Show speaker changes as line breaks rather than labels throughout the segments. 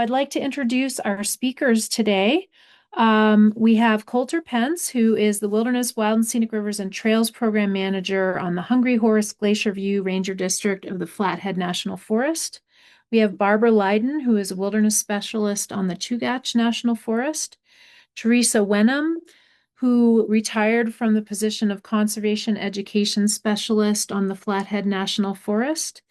I'd like to introduce our speakers today. We have Colter Pence, who is the Wilderness, Wild and Scenic Rivers and Trails Program Manager on the Hungry Horse-Glacier View Ranger District of the Flathead National Forest. We have Barbara Lydon, who is a Wilderness Specialist on the Chugach National Forest. Teresa Wenum, who retired from the position of Conservation Education Specialist on the Flathead National Forest,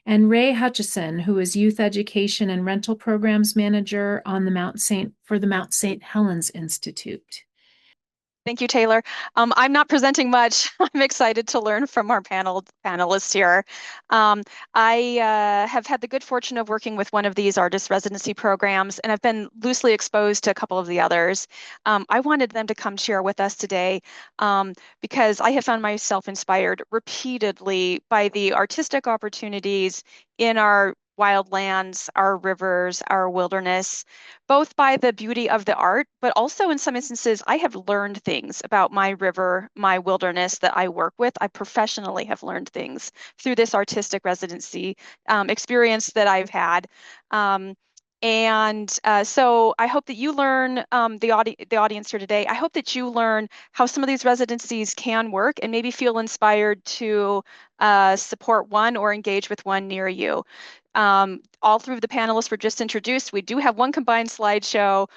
and Ray Hutchinson, who is Youth Education and Rental Programs Manager on the Mount St. Helens Institute.
Thank you, Taylor. I'm not presenting much. I'm excited to learn from our panelists here. I have had the good fortune of working with one of these artist residency programs, and I've been loosely exposed to a couple of the others. I wanted them to come share with us today because I have found myself inspired repeatedly by the artistic opportunities in our wildlands, our rivers, our wilderness, both by the beauty of the art, but also in some instances, I have learned things about my river, my wilderness that I work with. I professionally have learned things through this artistic residency experience that I've had. So I hope that you learn, the audience here today, I hope that you learn how some of these residencies can work and maybe feel inspired to support one or engage with one near you. All through the panelists were just introduced. We do have one combined slideshow.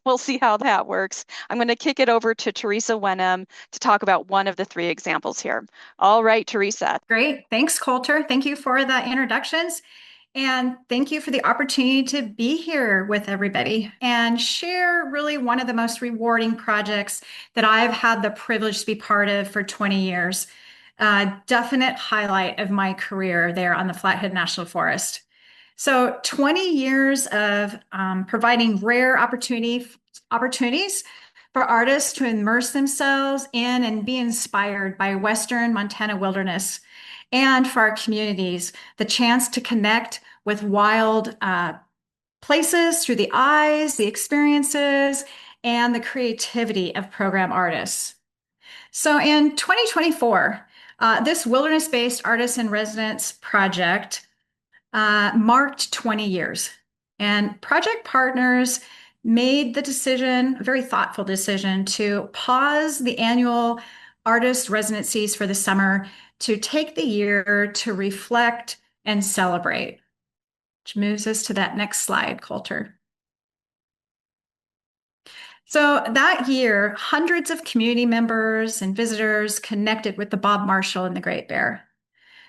We'll see how that works. I'm going to kick it over to Teresa Wenum to talk about one of the three examples here. All right, Teresa.
Great. Thanks, Colter. Thank you for the introductions. And thank you for the opportunity to be here with everybody and share really one of the most rewarding projects that I've had the privilege to be part of for 20 years. Definite highlight of my career there on the Flathead National Forest. So 20 years of providing rare opportunities for artists to immerse themselves in and be inspired by Western Montana wilderness, and for our communities, the chance to connect with wild places through the eyes, the experiences, and the creativity of program artists. So in 2024, this wilderness-based artists in residence project marked 20 years. And project partners made the decision, a very thoughtful decision, to pause the annual artist residencies for the summer to take the year to reflect and celebrate. Which moves us to that next slide, Colter. So that year, hundreds of community members and visitors connected with the Bob Marshall and the Great Bear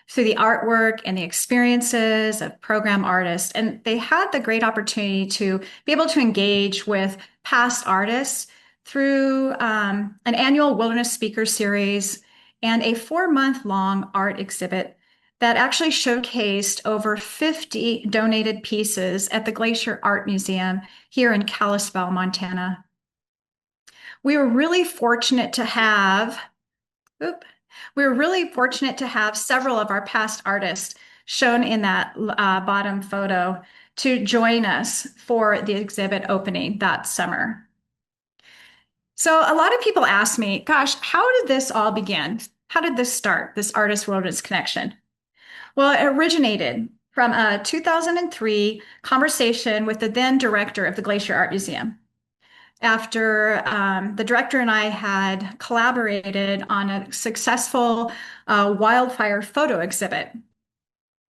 through the artwork and the experiences of program artists. And they had the great opportunity to be able to engage with past artists through an annual wilderness speaker series and a 4-month-long art exhibit that actually showcased over 50 donated pieces at the Glacier Art Museum here in Kalispell, Montana. We were really fortunate to have, several of our past artists shown in that bottom photo to join us for the exhibit opening that summer. So a lot of people ask me, gosh, how did this all begin? How did this start, this artist-wilderness connection? Well, it originated from a 2003 conversation with the then director of the Glacier Art Museum. After the director and I had collaborated on a successful wildfire photo exhibit.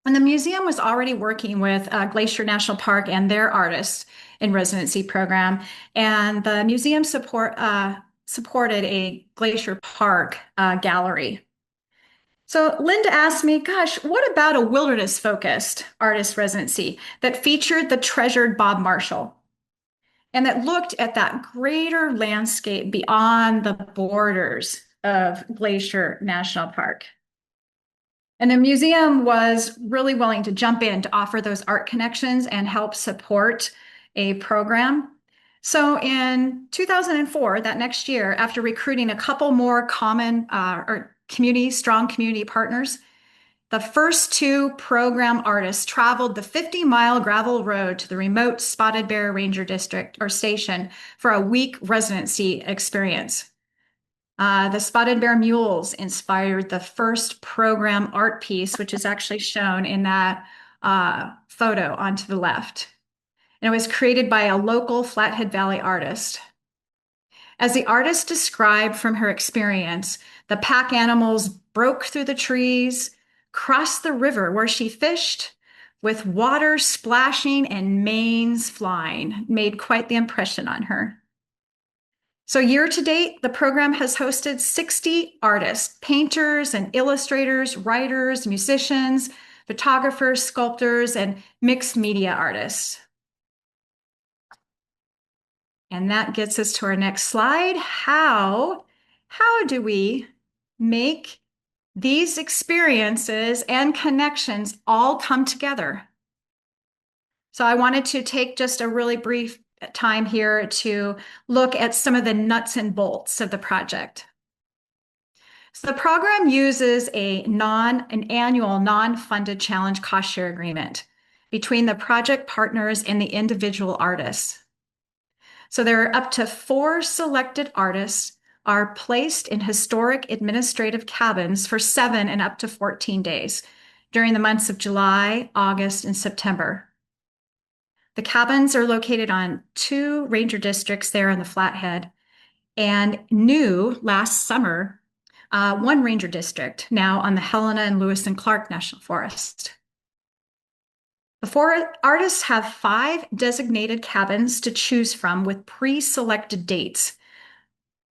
And the museum was already working with Glacier National Park and their artists in residency program. And the museum supported a Glacier Park gallery. So Linda asked me, gosh, what about a wilderness-focused artist residency that featured the treasured Bob Marshall and that looked at that greater landscape beyond the borders of Glacier National Park? And the museum was really willing to jump in to offer those art connections and help support a program. So in 2004, that next year, after recruiting a couple more strong community partners, the first 2 program artists traveled the 50-mile gravel road to the remote Spotted Bear Ranger District or Station for a week residency experience. The Spotted Bear Mules inspired the first program art piece, which is actually shown in that photo onto the left. and it was created by a local Flathead Valley artist. As the artist described from her experience, the pack animals broke through the trees, crossed the river where she fished, with water splashing and manes flying, made quite the impression on her. So year to date, the program has hosted 60 artists, painters and illustrators, writers, musicians, photographers, sculptors, and mixed media artists. And that gets us to our next slide. How do we make these experiences and connections all come together? So I wanted to take just a really brief time here to look at some of the nuts and bolts of the project. So the program uses an annual non-funded challenge cost share agreement between the project partners and the individual artists. So there are up to 4 selected artists are placed in historic administrative cabins for 7 and up to 14 days during the months of July, August, and September. The cabins are located on 2 ranger districts there in the Flathead, and new last summer, 1 ranger district now on the Helena and Lewis and Clark National Forest. The 4 artists have 5 designated cabins to choose from with pre-selected dates.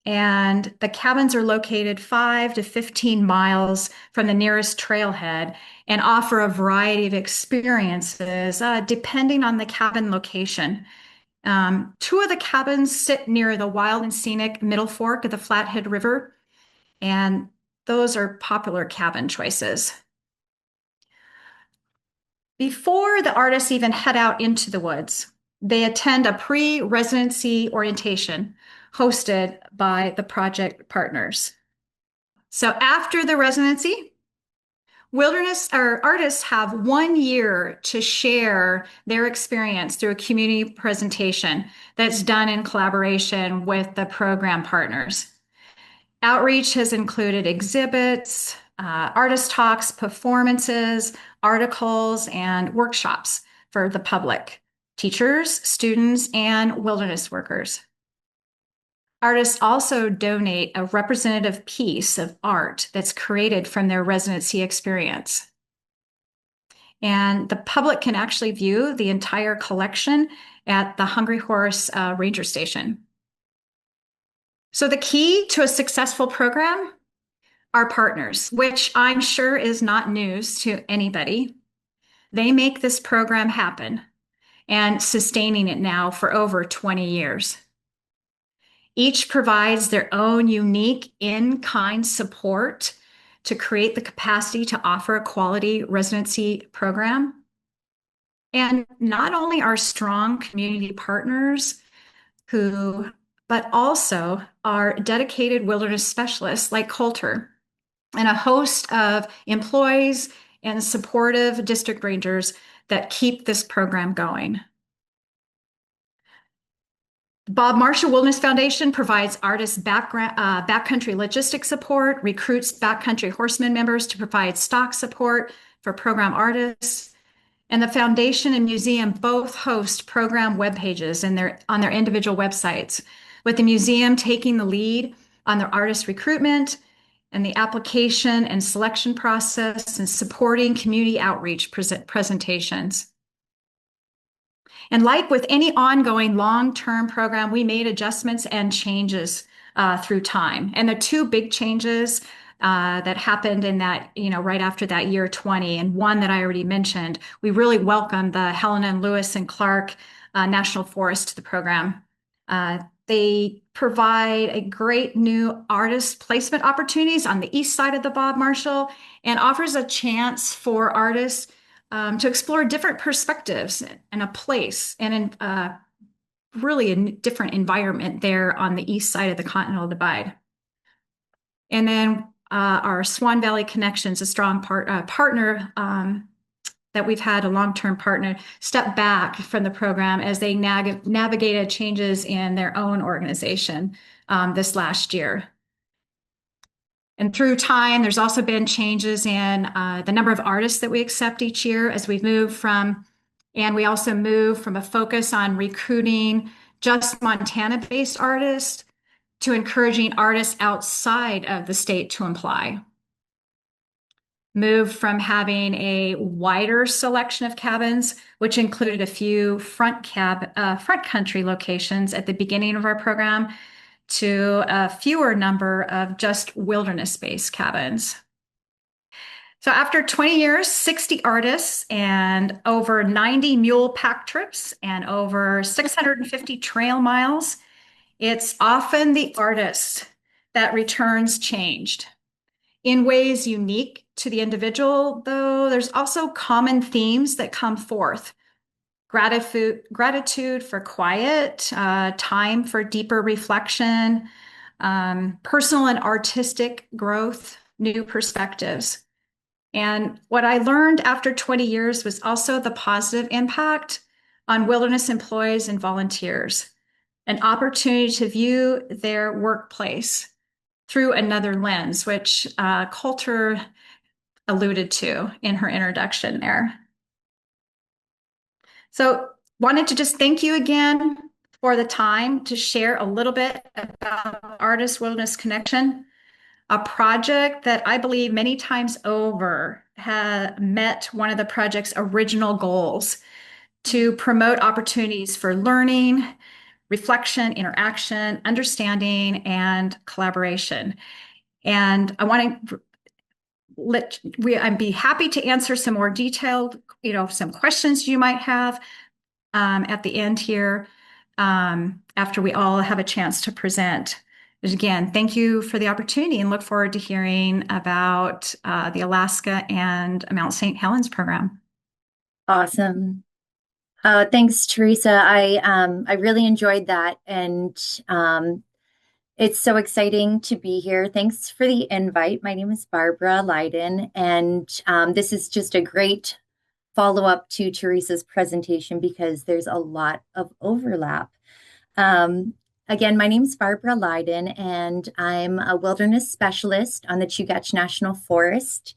And the cabins are located 5 to 15 miles from the nearest trailhead and offer a variety of experiences depending on the cabin location. 2 of the cabins sit near the wild and scenic middle fork of the Flathead River, and those are popular cabin choices. Before the artists even head out into the woods, they attend a pre-residency orientation hosted by the project partners. So after the residency, artists have 1 year to share their experience through a community presentation that's done in collaboration with the program partners. Outreach has included exhibits, artist talks, performances, articles, and workshops for the public, teachers, students, and wilderness workers. Artists also donate a representative piece of art that's created from their residency experience. And the public can actually view the entire collection at the Hungry Horse Ranger Station. So the key to a successful program are partners, which I'm sure is not news to anybody. They make this program happen and sustaining it now for over 20 years. Each provides their own unique in-kind support to create the capacity to offer a quality residency program. And not only are strong community partners but also are dedicated wilderness specialists like Colter and a host of employees and supportive district rangers that keep this program going. Bob Marshall Wilderness Foundation provides artists backcountry logistics support, recruits backcountry horsemen members to provide stock support for program artists. And the foundation and museum both host program web pages on their individual websites, with the museum taking the lead on their artist recruitment and the application and selection process and supporting community outreach presentations. And like with any ongoing long-term program, we made adjustments and changes through time. And the 2 big changes that happened in that, right after that year 20, and one that I already mentioned, we really welcomed the Helena and Lewis and Clark National Forest to the program. They provide a great new artist placement opportunities on the east side of the Bob Marshall and offers a chance for artists to explore different perspectives and a place and really a different environment there on the east side of the Continental Divide. And then our Swan Valley Connections, a strong partner that we've had, a long-term partner, step back from the program as they navigated changes in their own organization this last year. And through time, there's also been changes in the number of artists that we accept each year as we've moved from And we also moved from a focus on recruiting just Montana-based artists to encouraging artists outside of the state to apply. Moved from having a wider selection of cabins, which included a few front country locations at the beginning of our program, to a fewer number of just wilderness-based cabins. So after 20 years, 60 artists and over 90 mule pack trips and over 650 trail miles, it's often the artist that returns changed. In ways unique to the individual, though, there's also common themes that come forth. Gratitude for quiet, time for deeper reflection, personal and artistic growth, new perspectives. And what I learned after 20 years was also the positive impact on wilderness employees and volunteers, an opportunity to view their workplace through another lens, which Colter alluded to in her introduction there. So wanted to just thank you again for the time to share a little bit about Artist Wilderness Connection, a project that I believe many times over has met one of the project's original goals to promote opportunities for learning, reflection, interaction, understanding, and collaboration. And I want to I'd be happy to answer some more detailed, some questions you might have at the end here after we all have a chance to present. But again, thank you for the opportunity and look forward to hearing about the Alaska and Mount St. Helens program.
Awesome. Thanks, Teresa. I really enjoyed that, and it's so exciting to be here. Thanks for the invite. My name is Barbara Lydon, and this is just a great follow-up to Teresa's presentation because there's a lot of overlap. Again, my name is Barbara Lydon, and I'm a wilderness specialist on the Chugach National Forest.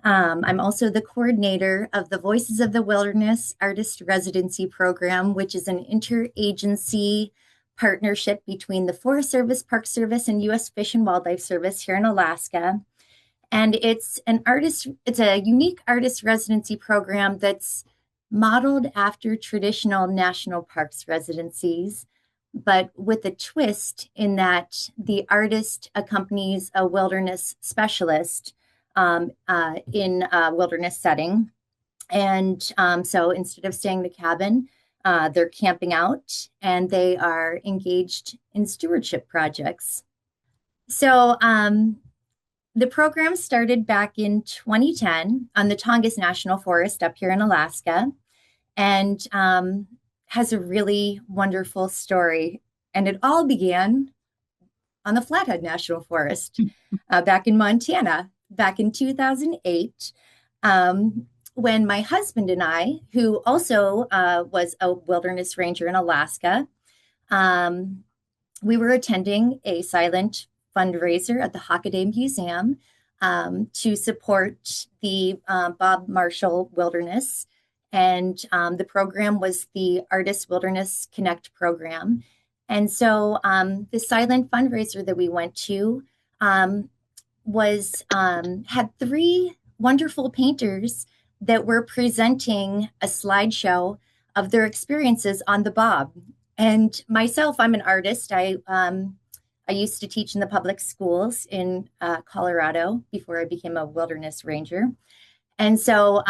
I'm also the coordinator of the Voices of the Wilderness Artist Residency Program, which is an interagency partnership between the Forest Service, Park Service, and U.S. Fish and Wildlife Service here in Alaska. And it's a unique artist residency program that's modeled after traditional national parks residencies, but with a twist in that the artist accompanies a wilderness specialist in a wilderness setting. And so instead of staying in the cabin, they're camping out and they are engaged in stewardship projects. So the program started back in 2010 on the Tongass National Forest up here in Alaska, and has a really wonderful story. And it all began on the Flathead National Forest back in Montana, back in 2008, when my husband and I, who also was a wilderness ranger in Alaska, we were attending a silent fundraiser at the Hockaday Museum to support the Bob Marshall Wilderness. And the program was the Artist Wilderness Connect program. And so the silent fundraiser that we went to had three wonderful painters that were presenting a slideshow of their experiences on the Bob. And myself, I'm an artist. I used to teach in the public schools in Colorado before I became a wilderness ranger. And so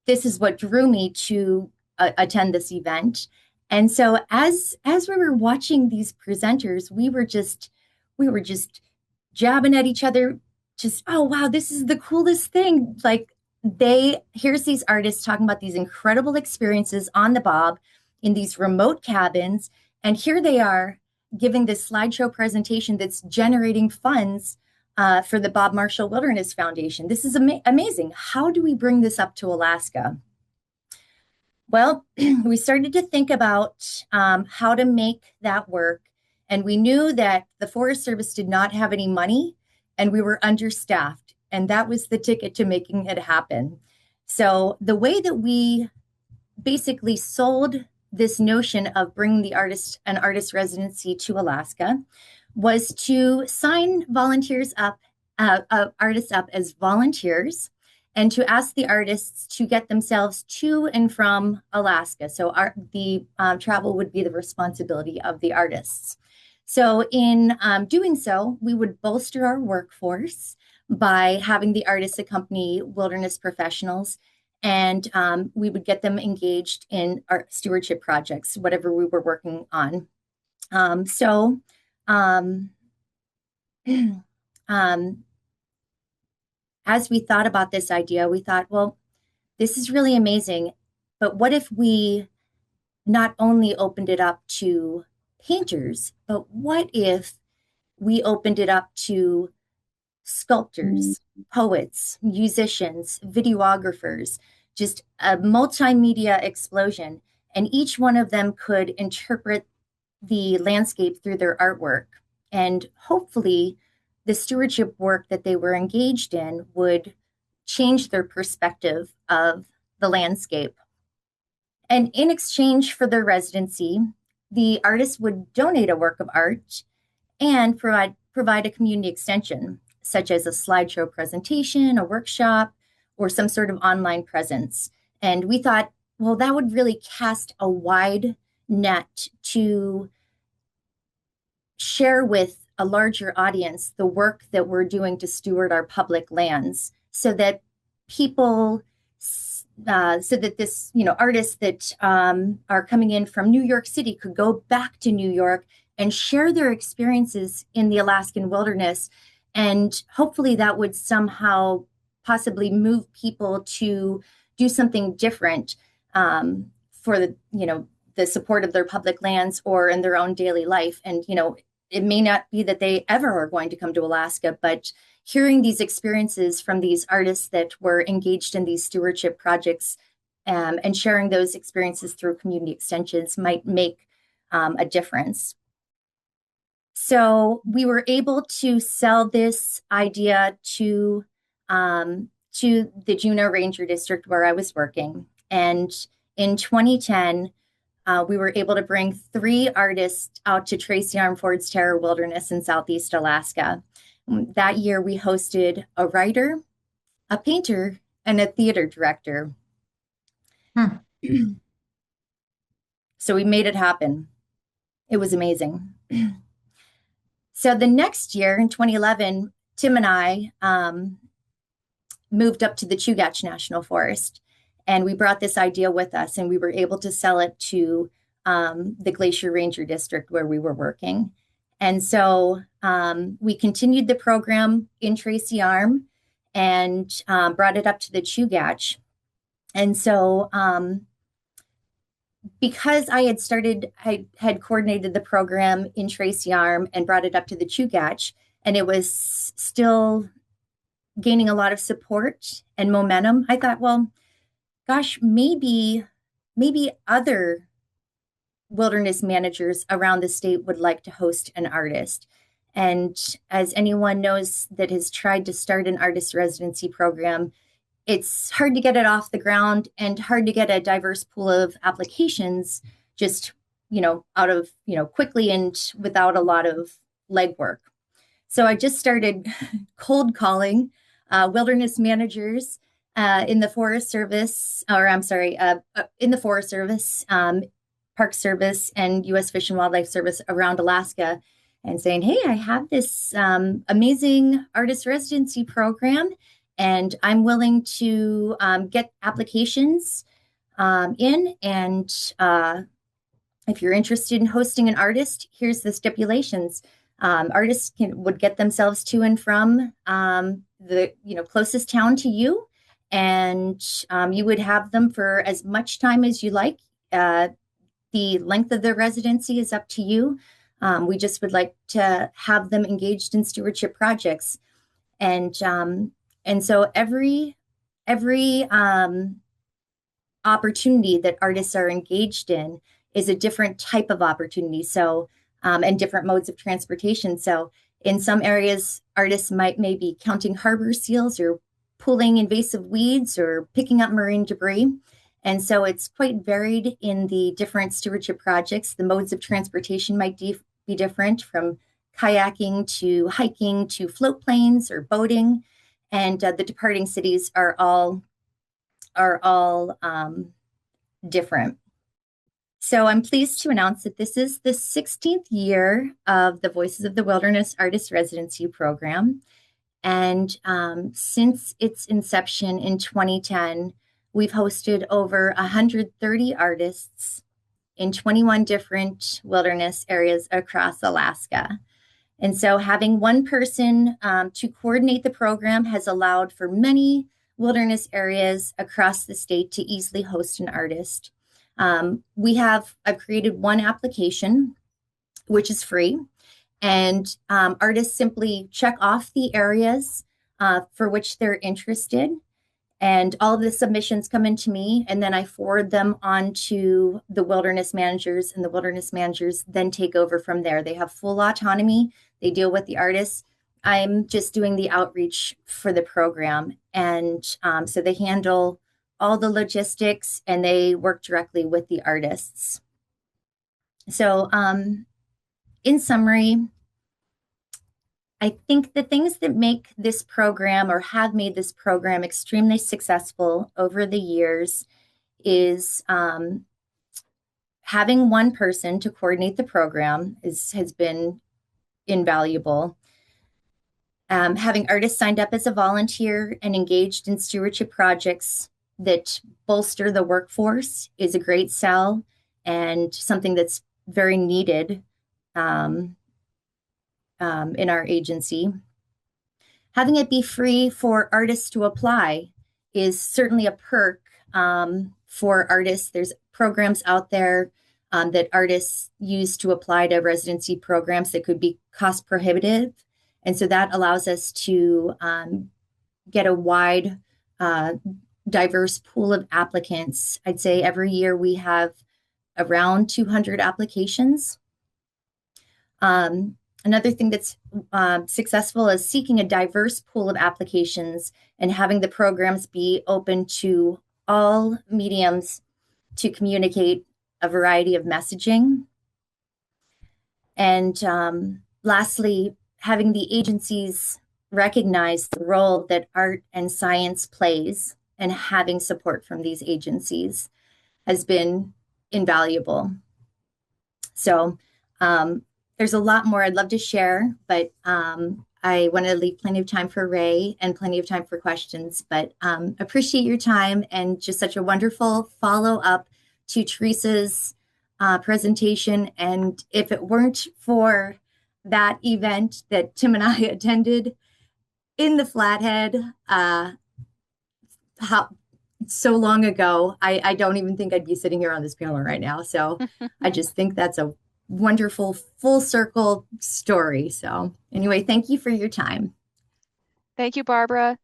this is what drew me to attend this event. And so as we were watching these presenters, we were just jabbing at each other, just, oh, wow, this is the coolest thing. Like here's these artists talking about these incredible experiences on the Bob in these remote cabins. And here they are giving this slideshow presentation that's generating funds for the Bob Marshall Wilderness Foundation. This is amazing. How do we bring this up to Alaska? Well, we started to think about how to make that work. And we knew that the Forest Service did not have any money and we were understaffed. And that was the ticket to making it happen. So the way that we basically sold this notion of bringing an artist residency to Alaska was to sign artists up as volunteers and to ask the artists to get themselves to and from Alaska. So the travel would be the responsibility of the artists. So in doing so, we would bolster our workforce by having the artists accompany wilderness professionals, and we would get them engaged in our stewardship projects, whatever we were working on. As we thought about this idea, we thought, well, this is really amazing, but what if we not only opened it up to painters, but what if we opened it up to sculptors, poets, musicians, videographers, just a multimedia explosion, and each one of them could interpret the landscape through their artwork, and hopefully the stewardship work that they were engaged in would change their perspective of the landscape. And in exchange for their residency, the artist would donate a work of art and provide a community extension, such as a slideshow presentation, a workshop, or some sort of online presence. And we thought, well, that would really cast a wide net to share with a larger audience the work that we're doing to steward our public lands, so that people, so that this, artists that are coming in from New York City could go back to New York and share their experiences in the Alaskan wilderness. And hopefully that would somehow possibly move people to do something different for the support of their public lands or in their own daily life. And, it may not be that they ever are going to come to Alaska, but hearing these experiences from these artists that were engaged in these stewardship projects and sharing those experiences through community extensions might make a difference. So we were able to sell this idea to the Juneau Ranger District where I was working. And in 2010, we were able to bring 3 artists out to Tracy Arm Ford's Terror Wilderness in Southeast Alaska. That year, we hosted a writer, a painter, and a theater director. So we made it happen. It was amazing. So the next year, in 2011, Tim and I moved up to the Chugach National Forest. And we brought this idea with us, and we were able to sell it to the Glacier Ranger District where we were working. And so we continued the program in Tracy Arm and brought it up to the Chugach. And so because I had coordinated the program in Tracy Arm and brought it up to the Chugach, and it was still gaining a lot of support and momentum, I thought, well, gosh, maybe other wilderness managers around the state would like to host an artist. And as anyone knows that has tried to start an artist residency program, it's hard to get it off the ground and hard to get a diverse pool of applications just, out of, quickly and without a lot of legwork. So I just started cold calling wilderness managers in the Forest Service, in the Forest Service, Park Service, and U.S. Fish and Wildlife Service around Alaska, and saying, hey, I have this amazing artist residency program, and I'm willing to get applications in. And if you're interested in hosting an artist, here's the stipulations. Artists would get themselves to and from the closest town to you. And you would have them for as much time as you like. The length of their residency is up to you. We just would like to have them engaged in stewardship projects. And so every opportunity that artists are engaged in is a different type of opportunity. So, and different modes of transportation. So in some areas, artists might maybe counting harbor seals or pulling invasive weeds or picking up marine debris. And so it's quite varied in the different stewardship projects. The modes of transportation might be different, from kayaking to hiking to float planes or boating. And the departing cities are all different. So I'm pleased to announce that this is the 16th year of the Voices of the Wilderness Artist Residency Program. And since its inception in 2010, we've hosted over 130 artists in 21 different wilderness areas across Alaska. And so having one person to coordinate the program has allowed for many wilderness areas across the state to easily host an artist. I've created one application, which is free, and artists simply check off the areas for which they're interested. And all of the submissions come into me, and then I forward them on to the wilderness managers, and the wilderness managers then take over from there. They have full autonomy. They deal with the artists. I'm just doing the outreach for the program. And so they handle all the logistics, and they work directly with the artists. So in summary, I think the things that make this program, or have made this program, extremely successful over the years is having one person to coordinate the program has been invaluable. Having artists signed up as a volunteer and engaged in stewardship projects that bolster the workforce is a great sell, and something that's very needed in our agency. Having it be free for artists to apply is certainly a perk for artists. There's programs out there that artists use to apply to residency programs that could be cost prohibitive. And so that allows us to get a wide, diverse pool of applicants. I'd say every year we have around 200 applications. Another thing that's successful is seeking a diverse pool of applications and having the programs be open to all mediums to communicate a variety of messaging. And lastly, having the agencies recognize the role that art and science plays, and having support from these agencies has been invaluable. So there's a lot more I'd love to share, but I want to leave plenty of time for Ray and plenty of time for questions. But appreciate your time, and just such a wonderful follow-up to Teresa's presentation. And if it weren't for that event that Tim and I attended in the Flathead so long ago, I don't even think I'd be sitting here on this panel right now. So I just think that's a wonderful full circle story. So anyway, thank you for your time.
Thank you, Barbara.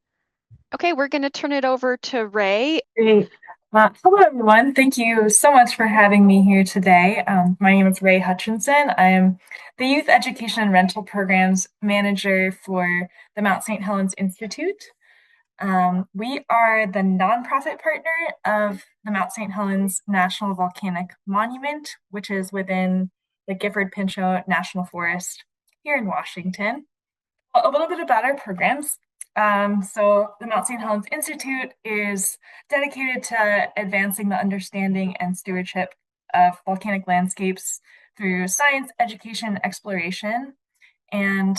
Okay, we're going to turn it over to Ray.
Great. Hello, everyone. Thank you so much for having me here today. My name is Ray Hutchinson. I am the Youth Education and Rental Programs Manager for the Mount St. Helens Institute. We are the nonprofit partner of the Mount St. Helens National Volcanic Monument, which is within the Gifford-Pinchot National Forest here in Washington. A little bit about our programs. So the Mount St. Helens Institute is dedicated to advancing the understanding and stewardship of volcanic landscapes through science, education, exploration. And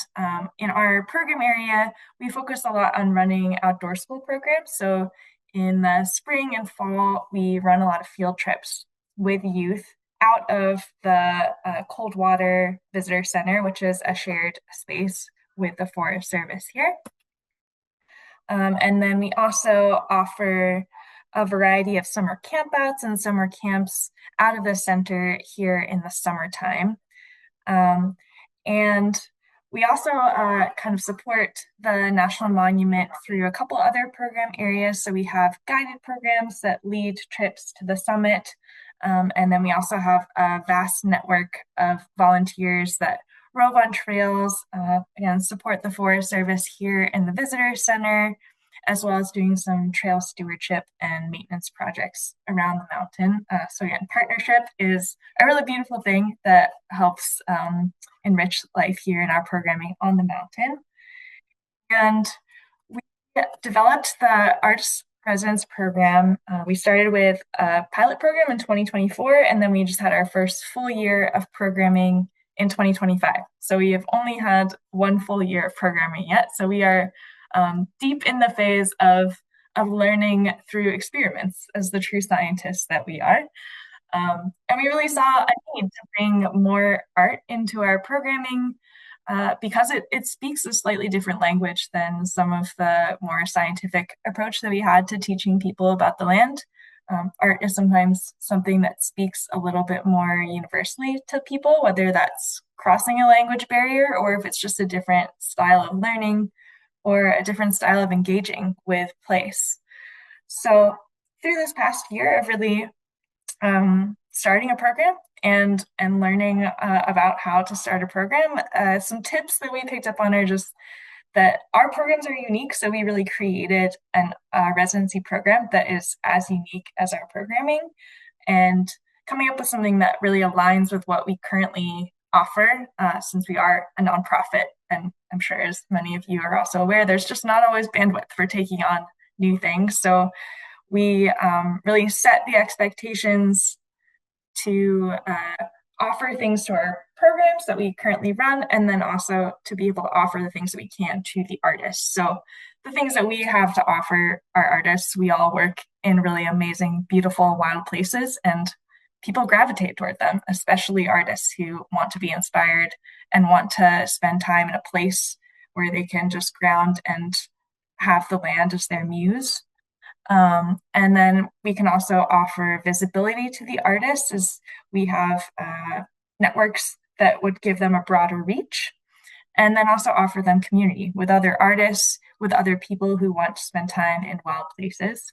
in our program area, we focus a lot on running outdoor school programs. So in the spring and fall, we run a lot of field trips with youth out of the Coldwater Visitor Center, which is a shared space with the Forest Service here. And then we also offer a variety of summer campouts and summer camps out of the center here in the summertime. And we also kind of support the National Monument through a couple other program areas. So we have guided programs that lead trips to the summit. And then we also have a vast network of volunteers that rove on trails, and support the Forest Service here in the Visitor Center, as well as doing some trail stewardship and maintenance projects around the mountain. So again, partnership is a really beautiful thing that helps enrich life here in our programming on the mountain. And we developed the Arts Residence program. We started with a pilot program in 2024, and then we just had our first full year of programming in 2025. So we have only had one full year of programming yet. So we are deep in the phase of learning through experiments as the true scientists that we are. And we really saw a need to bring more art into our programming because it speaks a slightly different language than some of the more scientific approach that we had to teaching people about the land. Art is sometimes something that speaks a little bit more universally to people, whether that's crossing a language barrier or if it's just a different style of learning or a different style of engaging with place. So through this past year of really starting a program and learning about how to start a program, some tips that we picked up on are just that our programs are unique. So we really created a residency program that is as unique as our programming, and coming up with something that really aligns with what we currently offer, since we are a nonprofit. And I'm sure, as many of you are also aware, there's just not always bandwidth for taking on new things. So we really set the expectations to offer things to our programs that we currently run, and then also to be able to offer the things that we can to the artists. So the things that we have to offer our artists, we all work in really amazing, beautiful, wild places, and people gravitate toward them, especially artists who want to be inspired and want to spend time in a place where they can just ground and have the land as their muse. And then we can also offer visibility to the artists, as we have networks that would give them a broader reach, and then also offer them community with other artists, with other people who want to spend time in wild places.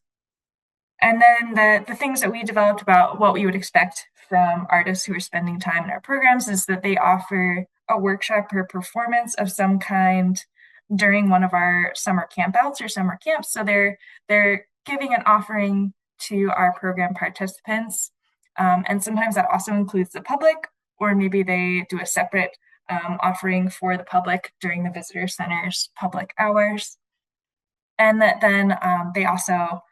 And then the things that we developed about what we would expect from artists who are spending time in our programs is that they offer a workshop or performance of some kind during one of our summer campouts or summer camps. So they're giving an offering to our program participants. And sometimes that also includes the public, or maybe they do a separate offering for the public during the visitor center's public hours. And that then they also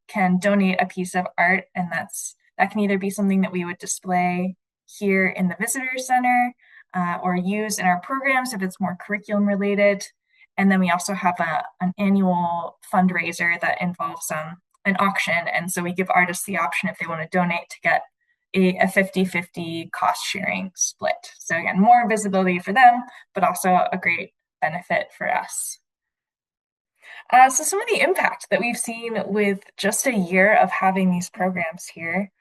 can donate a piece of art, and that can either be something that we would display here in the visitor center or use in our programs if it's more curriculum related. And then we also have an annual fundraiser that involves an auction. And so we give artists the option, if they want to donate, to get a 50-50 cost sharing split. So again, more visibility for them, but also a great benefit for us. So some of the impact that we've seen with just a year of having these programs here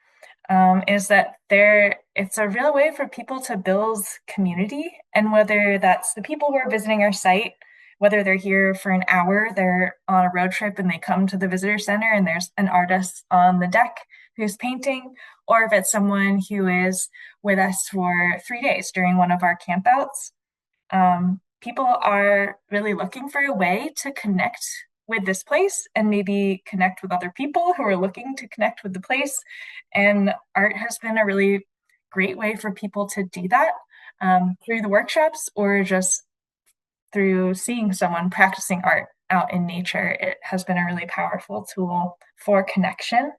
is that it's a real way for people to build community. And whether that's the people who are visiting our site, whether they're here for an hour, they're on a road trip and they come to the visitor center and there's an artist on the deck who's painting, or if it's someone who is with us for 3 days during one of our campouts. People are really looking for a way to connect with this place and maybe connect with other people who are looking to connect with the place. And art has been a really great way for people to do that through the workshops, or just through seeing someone practicing art out in nature. It has been a really powerful tool for connection.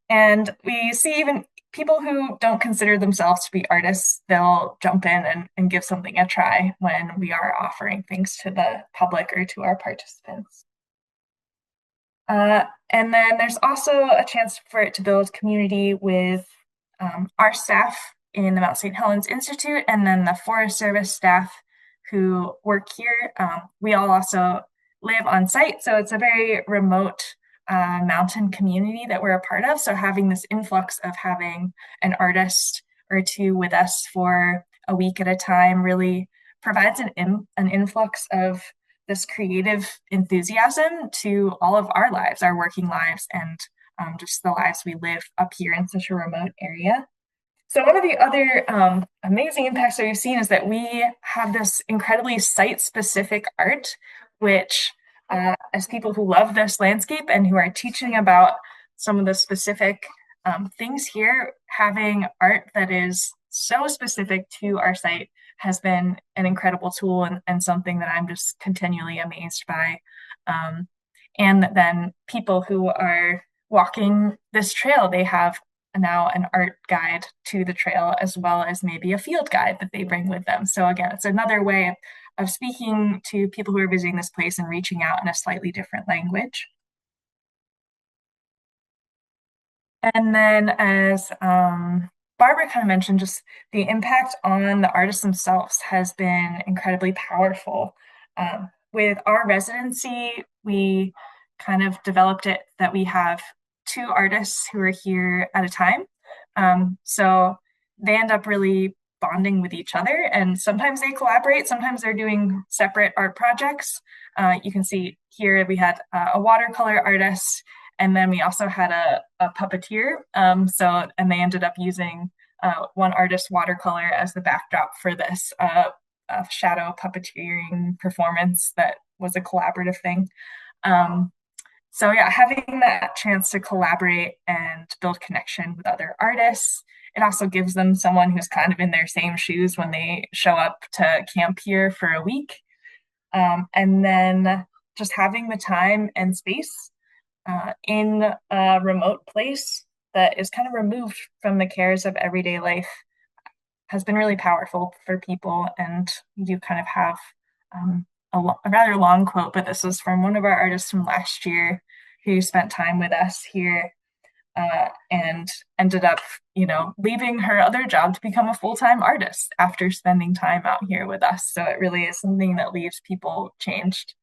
And we see even people who don't consider themselves to be artists, they'll jump in and give something a try when we are offering things to the public or to our participants. And then there's also a chance for it to build community with our staff in the Mount St. Helens Institute, and then the Forest Service staff who work here. We all also live on site, so it's a very remote mountain community that we're a part of. So having this influx of having an artist or two with us for a week at a time really provides an influx of this creative enthusiasm to all of our lives, our working lives, and just the lives we live up here in such a remote area. So one of the other amazing impacts that we've seen is that we have this incredibly site-specific art, which as people who love this landscape and who are teaching about some of the specific things here, having art that is so specific to our site has been an incredible tool and something that I'm just continually amazed by. And then people who are walking this trail, they have now an art guide to the trail as well as maybe a field guide that they bring with them. So again, it's another way of speaking to people who are visiting this place and reaching out in a slightly different language. And then as Barbara kind of mentioned, just the impact on the artists themselves has been incredibly powerful. With our residency, we kind of developed it that we have 2 artists who are here at a time. So they end up really bonding with each other, and sometimes they collaborate, sometimes they're doing separate art projects. You can see here we had a watercolor artist, and then we also had a puppeteer. And they ended up using one artist's watercolor as the backdrop for this shadow puppeteering performance that was a collaborative thing. So yeah, having that chance to collaborate and build connection with other artists, it also gives them someone who's kind of in their same shoes when they show up to camp here for a week. And then just having the time and space in a remote place that is kind of removed from the cares of everyday life has been really powerful for people. And we do kind of have a rather long quote, but this was from one of our artists from last year who spent time with us here and ended up, leaving her other job to become a full-time artist after spending time out here with us. So it really is something that leaves people changed.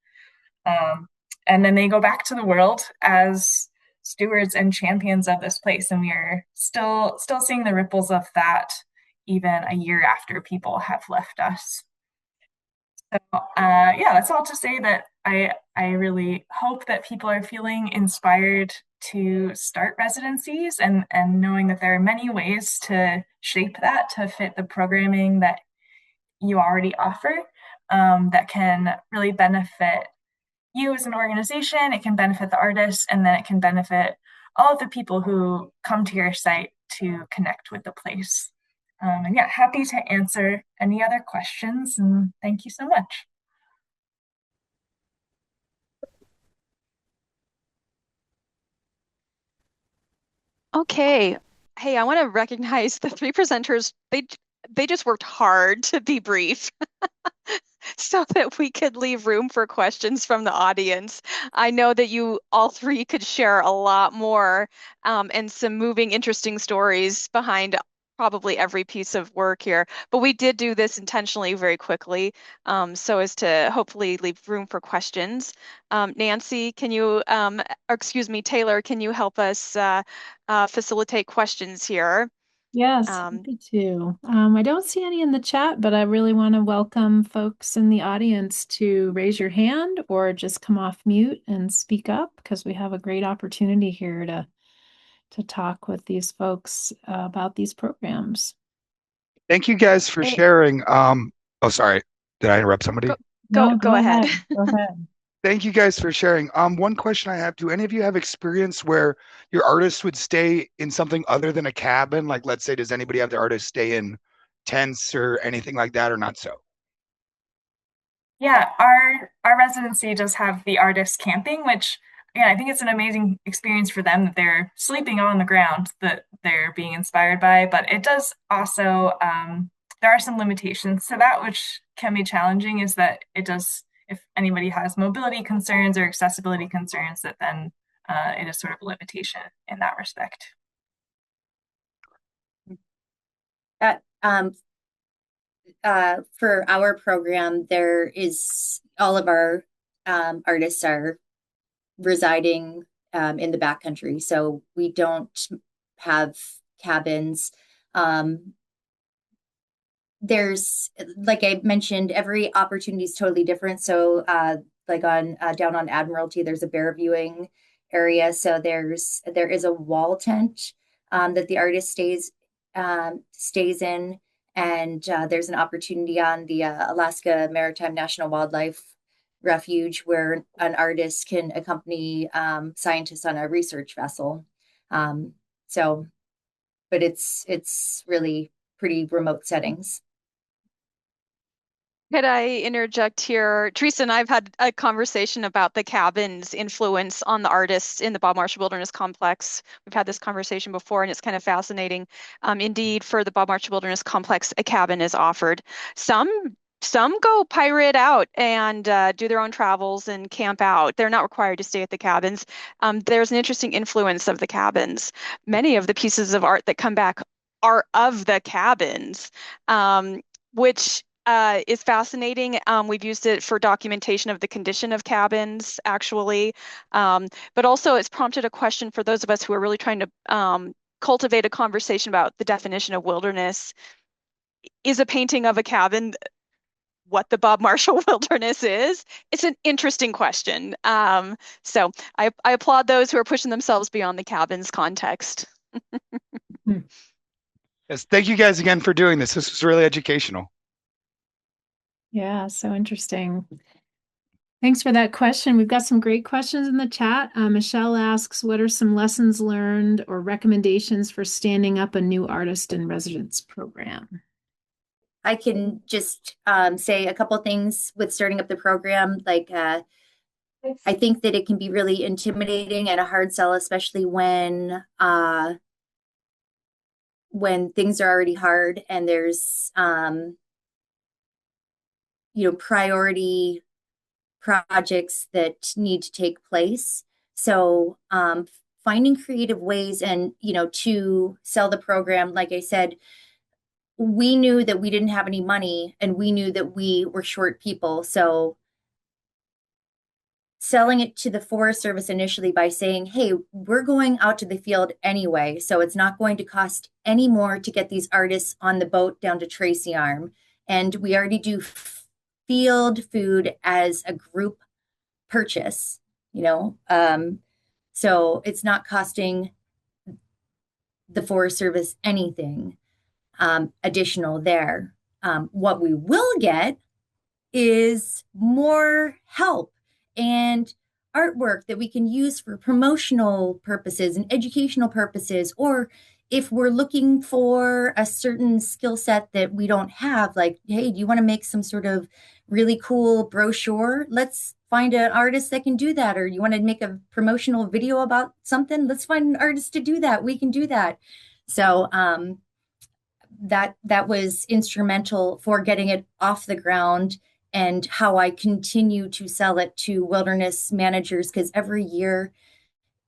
And then they go back to the world as stewards and champions of this place. And we are still seeing the ripples of that even a year after people have left us. So yeah, that's all to say that I really hope that people are feeling inspired to start residencies and knowing that there are many ways to shape that to fit the programming that you already offer, that can really benefit you as an organization, it can benefit the artists, and then it can benefit all of the people who come to your site to connect with the place. And yeah, happy to answer any other questions, and thank you so much.
Okay. Hey, I want to recognize the 3 presenters. They just worked hard to be brief so that we could leave room for questions from the audience. I know that you all 3 could share a lot more and some moving, interesting stories behind probably every piece of work here, but we did do this intentionally very quickly so as to hopefully leave room for questions. Nancy, can you, or excuse me, Taylor, can you help us facilitate questions here?
Yes, happy to. I don't see any in the chat, but I really want to welcome folks in the audience to raise your hand or just come off mute and speak up because we have a great opportunity here to talk with these folks about these programs.
Thank you guys for sharing. Oh, sorry. Did I interrupt somebody?
Go ahead.
Go ahead.
Thank you guys for sharing. One question I have, do any of you have experience where your artists would stay in something other than a cabin? Like, let's say, does anybody have their artists stay in tents or anything like that, or not so?
Yeah, our residency does have the artists camping, which I think it's an amazing experience for them that they're sleeping on the ground that they're being inspired by. But it does also there are some limitations to that, which can be challenging. Is that it does, if anybody has mobility concerns or accessibility concerns, that then it is sort of a limitation in that respect.
For our program, there is all of our artists are residing in the backcountry, so we don't have cabins. There's, like I mentioned, every opportunity is totally different. So like on down on Admiralty, there's a bear viewing area. So there is a wall tent that the artist stays in. And there's an opportunity on the Alaska Maritime National Wildlife refuge where an artist can accompany scientists on a research vessel. So, but it's really pretty remote settings.
Could I interject here? Teresa and I have had a conversation about the cabin's influence on the artists in the Bob Marshall Wilderness Complex. We've had this conversation before, and it's kind of fascinating. Indeed, for the Bob Marshall Wilderness Complex, a cabin is offered. Some go pirate out and do their own travels and camp out. They're not required to stay at the cabins. There's an interesting influence of the cabins. Many of the pieces of art that come back are of the cabins, which is fascinating. We've used it for documentation of the condition of cabins, actually. But also it's prompted a question for those of us who are really trying to cultivate a conversation about the definition of wilderness. Is a painting of a cabin what the Bob Marshall Wilderness is? It's an interesting question. So I applaud those who are pushing themselves beyond the cabin's context.
Yes, thank you guys again for doing this. This was really educational.
Yeah, so interesting. Thanks for that question. We've got some great questions in the chat. Michelle asks, what are some lessons learned or recommendations for standing up a new artist in residence program?
I can just say a couple things with starting up the program. Like, I think that it can be really intimidating and a hard sell, especially when things are already hard and there's priority projects that need to take place. So finding creative ways and to sell the program, like I said, we knew that we didn't have any money and we knew that we were short people. So selling it to the Forest Service initially by saying, hey, we're going out to the field anyway, so it's not going to cost any more to get these artists on the boat down to Tracy Arm. And we already do field food as a group purchase, so it's not costing the Forest Service anything additional there. What we will get is more help and artwork that we can use for promotional purposes and educational purposes, or if we're looking for a certain skill set that we don't have, like, hey, do you want to make some sort of really cool brochure? Let's find an artist that can do that. Or you want to make a promotional video about something? Let's find an artist to do that. We can do that. So that was instrumental for getting it off the ground, and how I continue to sell it to wilderness managers, because every year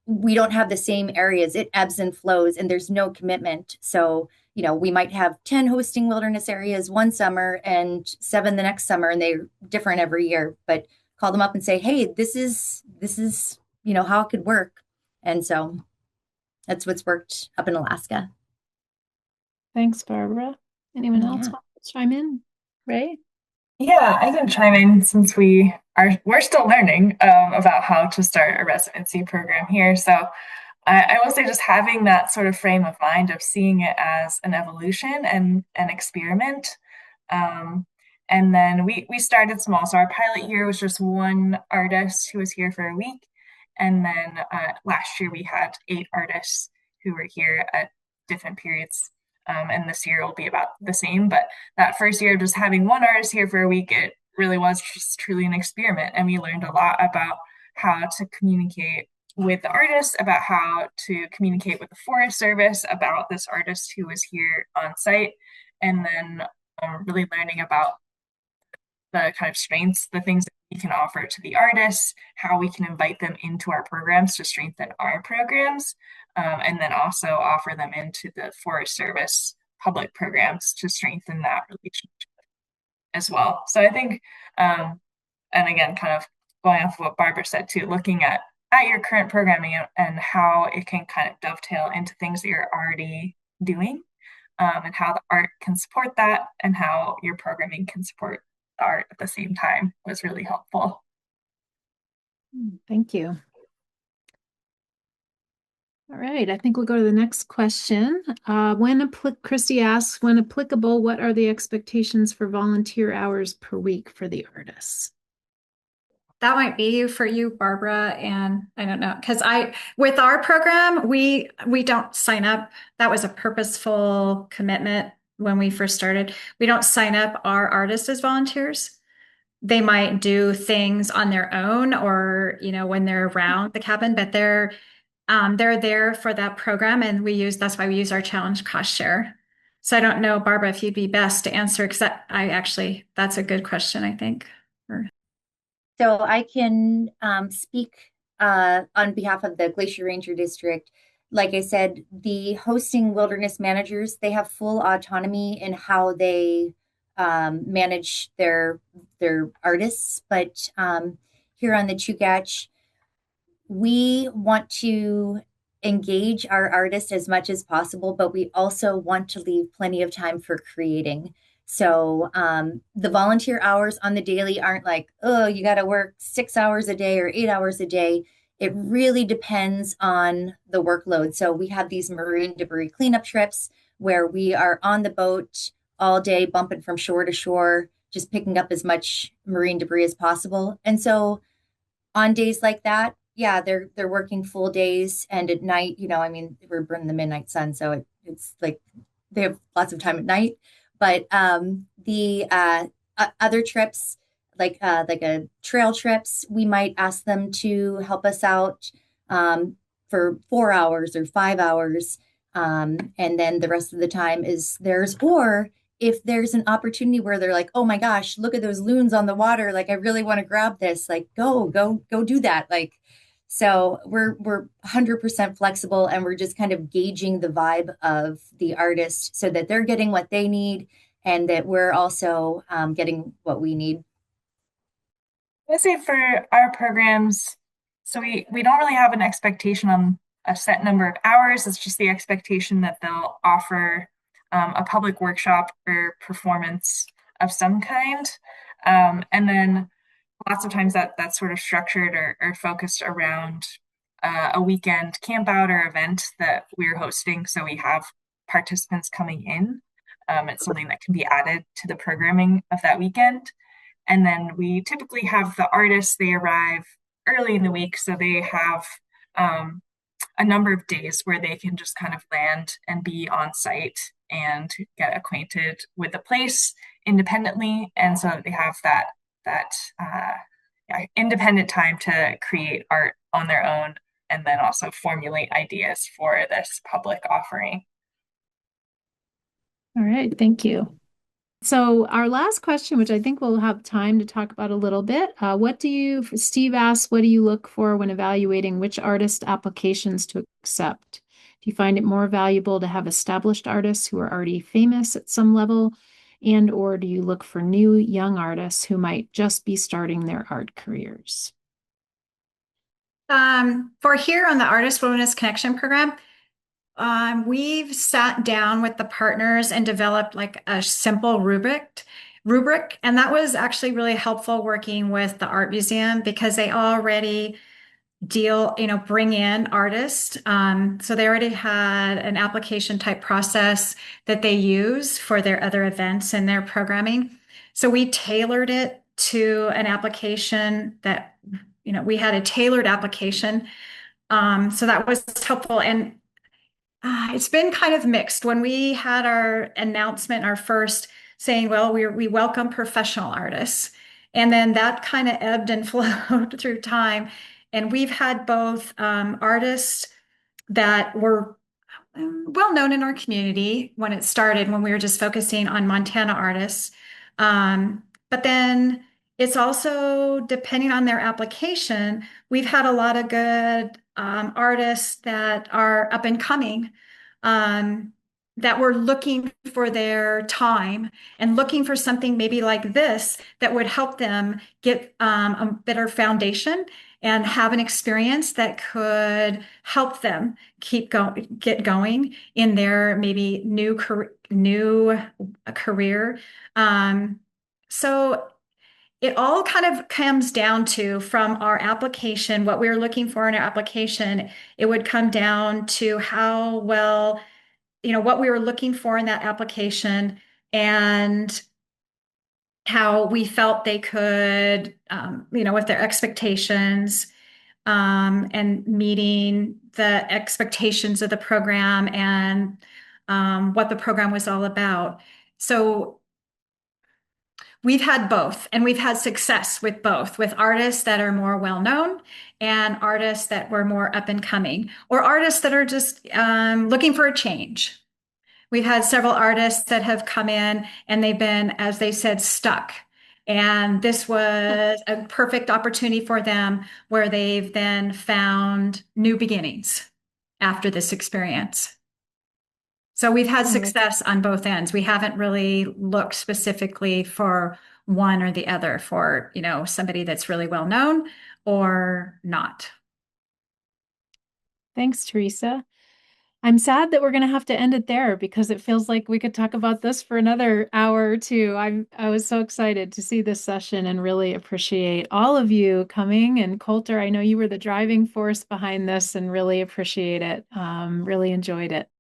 we don't have the same areas. It ebbs and flows and there's no commitment. So, we might have 10 hosting wilderness areas one summer and 7 the next summer, and they're different every year. But call them up and say, hey, this is how it could work. And so that's what's worked up in Alaska.
Thanks, Barbara. Anyone else want to chime in? Ray?
Yeah, I can chime in since we're still learning about how to start a residency program here. So I will say, just having that sort of frame of mind of seeing it as an evolution and an experiment. And then we started small. So our pilot year was just one artist who was here for a week. And then last year we had 8 artists who were here at different periods. And this year will be about the same. But that first year, just having one artist here for a week, it really was just truly an experiment. And we learned a lot about how to communicate with the artist, about how to communicate with the Forest Service about this artist who was here on site, and then really learning about the kind of strengths, the things that we can offer to the artists, how we can invite them into our programs to strengthen our programs, and then also offer them into the Forest Service public programs to strengthen that relationship as well. So I think, and again, kind of going off of what Barbara said too, looking at your current programming and how it can kind of dovetail into things that you're already doing, and how the art can support that, and how your programming can support the art at the same time was really helpful.
Thank you. All right, I think we'll go to the next question. Christy asks, when applicable, what are the expectations for volunteer hours per week for the artists?
that might be for you, Barbara. And I don't know, because with our program, we don't sign up. That was a purposeful commitment when we first started. We don't sign up our artists as volunteers. They might do things on their own or, when they're around the cabin, but they're there for that program, and that's why we use our challenge cost share. So I don't know, Barbara, if you'd be best to answer, because that's a good question, I think.
So I can speak on behalf of the Glacier Ranger District. Like I said, the hosting wilderness managers, they have full autonomy in how they manage their artists. But here on the Chugach, we want to engage our artists as much as possible, but we also want to leave plenty of time for creating. So the volunteer hours on the daily aren't like, oh, you got to work 6 hours a day or 8 hours a day. It really depends on the workload. So we have these marine debris cleanup trips where we are on the boat all day, bumping from shore to shore, just picking up as much marine debris as possible. And so on days like that, yeah, they're working full days, and at night, I mean, we're in the midnight sun, so it's like they have lots of time at night. But the other trips, like a trail trips, we might ask them to help us out for 4 hours or 5 hours, and then the rest of the time is theirs. Or if there's an opportunity where they're like, oh my gosh, look at those loons on the water, like I really want to grab this, like go do that. Like, so we're 100% flexible, and we're just kind of gauging the vibe of the artist so that they're getting what they need and that we're also getting what we need.
Let's say for our programs, so we don't really have an expectation on a set number of hours. It's just the expectation that they'll offer a public workshop or performance of some kind. And then lots of times that's sort of structured or focused around a weekend camp out or event that we're hosting. So we have participants coming in. It's something that can be added to the programming of that weekend. And then we typically have the artists, they arrive early in the week. So they have a number of days where they can just kind of land and be on site and get acquainted with the place independently. And so they have that independent time to create art on their own and then also formulate ideas for this public offering.
All right, thank you. So our last question, which I think we'll have time to talk about a little bit, Steve asks, what do you look for when evaluating which artist applications to accept? Do you find it more valuable to have established artists who are already famous at some level, or do you look for new young artists who might just be starting their art careers?
For here on the Artist Wilderness Connection program, we've sat down with the partners and developed like a simple rubric, and that was actually really helpful working with the art museum because they already bring in artists. So they already had an application type process that they use for their other events and their programming. So we tailored it to an application that, we had a tailored application. So that was helpful. And it's been kind of mixed. When we had our announcement, our first saying, well, we welcome professional artists. And then that kind of ebbed and flowed through time. And we've had both artists that were well known in our community when it started, when we were just focusing on Montana artists. But then it's also depending on their application. We've had a lot of good artists that are up and coming that were looking for their time and looking for something maybe like this that would help them get a better foundation and have an experience that could help them get going in their maybe new career. So it all kind of comes down to, from our application, what we're looking for in our application, it would come down to how well, what we were looking for in that application and how we felt they could, with their expectations, and meeting the expectations of the program and what the program was all about. So we've had both, and we've had success with both, with artists that are more well-known and artists that were more up and coming, or artists that are just looking for a change. We've had several artists that have come in and they've been, as they said, stuck. And this was a perfect opportunity for them where they've then found new beginnings after this experience. So we've had success on both ends. We haven't really looked specifically for one or the other, for, somebody that's really well known or not.
Thanks, Teresa. I'm sad that we're going to have to end it there because it feels like we could talk about this for another hour or two. I was so excited to see this session and really appreciate all of you coming. And Colter, I know you were the driving force behind this and really appreciate it. Really enjoyed it.